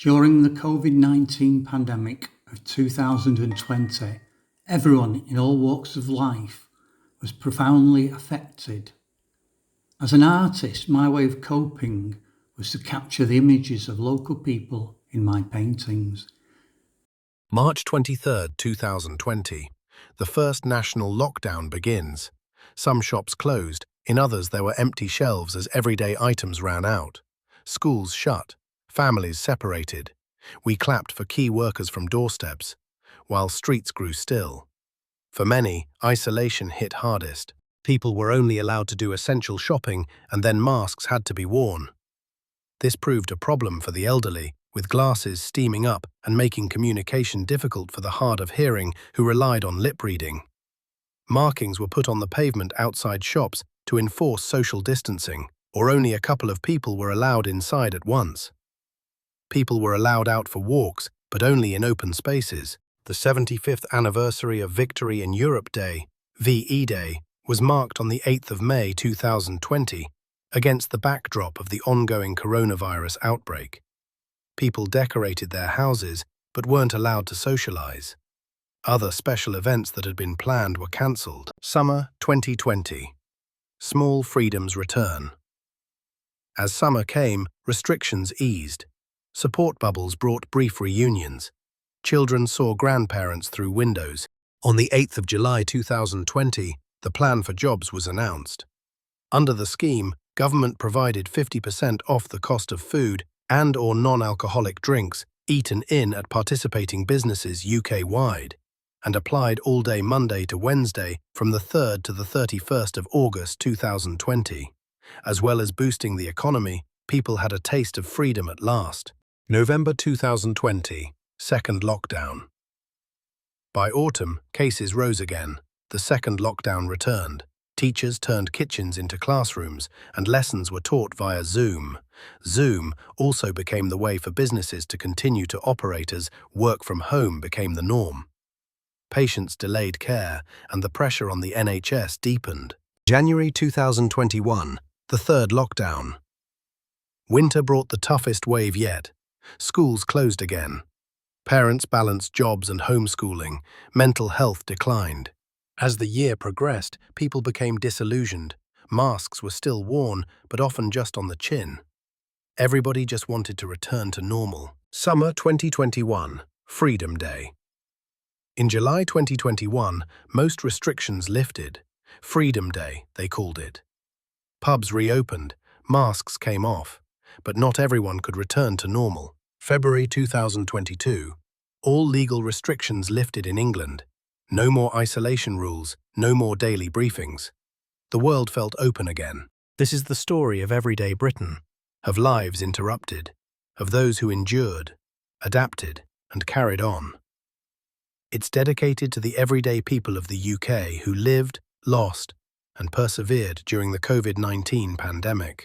During the Covid-19 pandemic of 2020, everyone in all walks of life was profoundly affected. As an artist, my way of coping was to capture the images of local people in my paintings. March 23, 2020. The first national lockdown begins. Some shops closed, in others there were empty shelves as everyday items ran out. Schools shut, families separated. We clapped for key workers from doorsteps, while streets grew still. For many, isolation hit hardest. People were only allowed to do essential shopping, and then masks had to be worn. This proved a problem for the elderly, with glasses steaming up and making communication difficult for the hard of hearing who relied on lip reading. Markings were put on the pavement outside shops to enforce social distancing, or only a couple of people were allowed inside at once. People were allowed out for walks, but only in open spaces. The 75th anniversary of Victory in Europe Day, VE Day, was marked on the 8th of May 2020, against the backdrop of the ongoing coronavirus outbreak. People decorated their houses, but weren't allowed to socialize. Other special events that had been planned were cancelled. Summer 2020. Small freedoms return. As summer came, restrictions eased. Support bubbles brought brief reunions. Children saw grandparents through windows. On the 8th of July 2020, the plan for jobs was announced. Under the scheme, government provided 50% off the cost of food and/or non-alcoholic drinks eaten in at participating businesses UK-wide, and applied all day Monday to Wednesday from the 3rd to the 31st of August 2020. As well as boosting the economy, people had a taste of freedom at last. November 2020, second lockdown. By autumn, cases rose again. The second lockdown returned. Teachers turned kitchens into classrooms, and lessons were taught via Zoom. Zoom also became the way for businesses to continue to operate as work from home became the norm. Patients delayed care, and the pressure on the NHS deepened. January 2021, the third lockdown. Winter brought the toughest wave yet. Schools closed again. Parents balanced jobs and homeschooling. Mental health declined. As the year progressed, people became disillusioned. Masks were still worn, but often just on the chin. Everybody just wanted to return to normal. Summer 2021, Freedom Day. In July 2021, most restrictions lifted. Freedom Day, they called it. Pubs reopened, masks came off, but not everyone could return to normal. February 2022, all legal restrictions lifted in England. No more isolation rules, no more daily briefings. The world felt open again. This is the story of everyday Britain, of lives interrupted, of those who endured, adapted, and carried on. It's dedicated to the everyday people of the UK who lived, lost, and persevered during the COVID-19 pandemic.